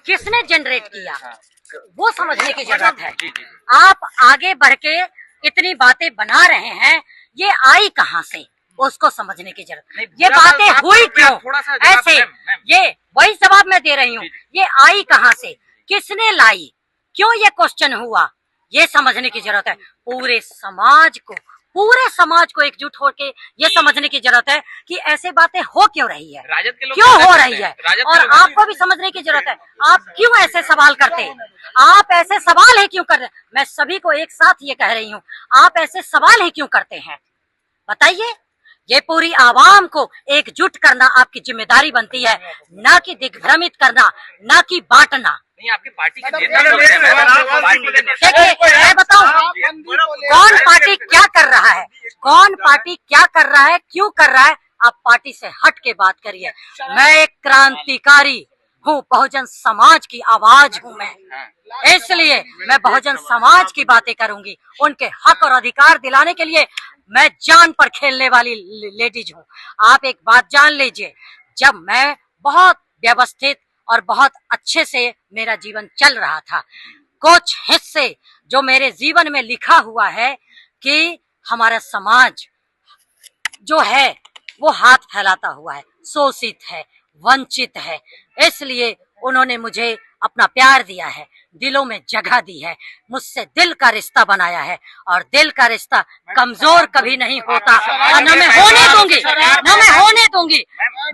किसने जनरेट किया, वो समझने की जरूरत है। आप आगे बढ़ के इतनी बातें बना रहे हैं, ये आई कहाँ से, उसको समझने की जरूरत। ये बातें हुई क्यों ऐसे, ये वही जवाब मैं दे रही हूँ। ये आई कहाँ से, किसने लाई, क्यों ये क्वेश्चन हुआ, ये समझने की जरूरत है। पूरे समाज को एकजुट होकर ये समझने की जरूरत है कि ऐसे बातें हो क्यों रही है, क्यों हो रही है। और आपको भी समझने की जरूरत है, आप क्यों ऐसे सवाल करते हैं, आप ऐसे सवाल है क्यों कर रहे हैं। मैं सभी को एक साथ ये कह रही हूँ, आप ऐसे सवाल है क्यों करते हैं, बताइए। ये पूरी आवाम को एकजुट करना आपकी जिम्मेदारी बनती है, ना कि दिग्भ्रमित करना, ना कि बांटना। नहीं, आपकी पार्टी के देखिए मैं बताऊं, कौन पार्टी क्या कर रहा है, कौन पार्टी क्या कर रहा है, क्यों कर रहा है, आप पार्टी से हट के बात करिए। मैं एक क्रांतिकारी हूँ, बहुजन समाज की आवाज हूँ मैं, इसलिए मैं बहुजन समाज की बातें करूंगी। उनके हक और अधिकार दिलाने के लिए मैं जान पर खेलने वाली लेडीज हूँ। आप एक बात जान लीजिए, जब मैं बहुत व्यवस्थित और बहुत अच्छे से मेरा जीवन चल रहा था, कुछ हिस्से जो मेरे जीवन में लिखा हुआ है कि हमारा समाज जो है वो हाथ फैलाता हुआ है, शोषित है, वंचित है, इसलिए उन्होंने मुझे अपना प्यार दिया है, दिलों में जगह दी है, मुझसे दिल का रिश्ता बनाया है, और दिल का रिश्ता कमजोर कभी नहीं होता, और न मैं होने दूंगी, न मैं होने दूंगी।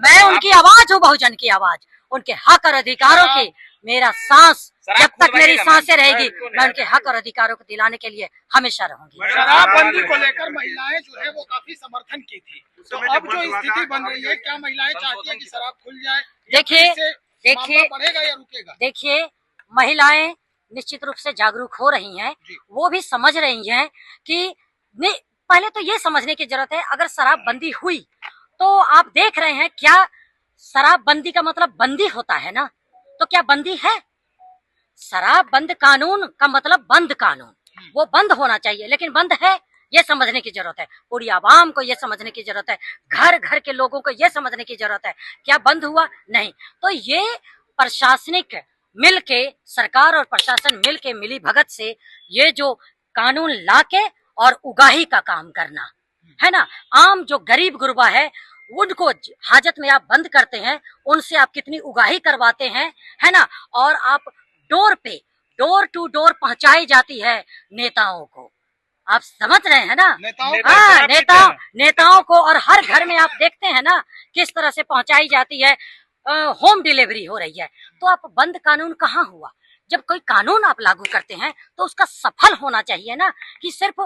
मैं उनकी आवाज हूँ, बहुजन की आवाज, उनके हक और अधिकारों की मेरा सांस, जब तक मेरी सांसें रहेगी, मैं उनके हक और अधिकारों को दिलाने के लिए हमेशा रहूंगी। शराबबंदी को लेकर महिलाएं जो है वो काफी समर्थन की थी, तो अब जो स्थिति बन रही है, क्या महिलाएं चाहती है कि शराब खुल जाए? देखिए बढ़ेगा या रुकेगा? देखिए, महिलाएं निश्चित रूप से जागरूक हो रही हैं, वो भी समझ रही हैं कि पहले तो ये समझने की जरूरत है, अगर शराबबंदी हुई तो आप देख रहे हैं क्या शराबबंदी का मतलब बंदी होता है ना, तो क्या बंदी है? शराब बंद कानून का मतलब बंद कानून, वो बंद होना चाहिए, लेकिन बंद है, ये समझने की जरूरत है। पूरी आवाम को ये समझने की जरूरत है, घर घर के लोगों को ये समझने की जरूरत है, क्या बंद हुआ? नहीं। तो ये प्रशासनिक मिलके, सरकार और प्रशासन मिलके मिली भगत से ये जो कानून लाके और उगाही का काम करना है ना, आम जो गरीब गुरबा है उनको हाजत में आप बंद करते हैं, उनसे आप कितनी उगाही करवाते हैं, है ना, और आप डोर पे, डोर टू डोर पहुंचाई जाती है नेताओं को, आप समझ रहे हैं ना। हाँ, नेताओं को, और हर घर में आप देखते हैं ना किस तरह से पहुंचाई जाती है, होम डिलीवरी हो रही है। तो आप बंद कानून कहाँ हुआ? जब कोई कानून आप लागू करते हैं तो उसका सफल होना चाहिए ना, कि सिर्फ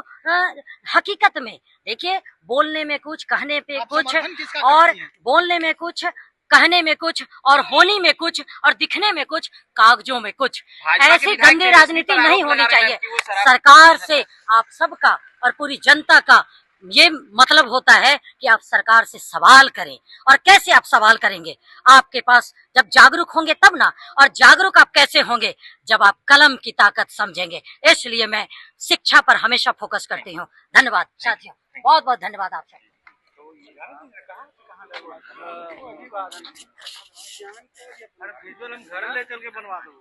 हकीकत में। देखिए, बोलने में कुछ, कहने पे कुछ, और बोलने में कुछ, कहने में कुछ, और होने में कुछ, और दिखने में कुछ, कागजों में कुछ। ऐसी गंदी राजनीति नहीं होनी चाहिए। सरकार से आप सबका और पूरी जनता का ये मतलब होता है कि आप सरकार से सवाल करें। और कैसे आप सवाल करेंगे? आपके पास जब जागरूक होंगे तब ना, और जागरूक आप कैसे होंगे? जब आप कलम की ताकत समझेंगे। इसलिए मैं शिक्षा पर हमेशा फोकस करती हूँ। धन्यवाद साथियों, बहुत बहुत धन्यवाद आपसे। घर ले चल के बनवा दो।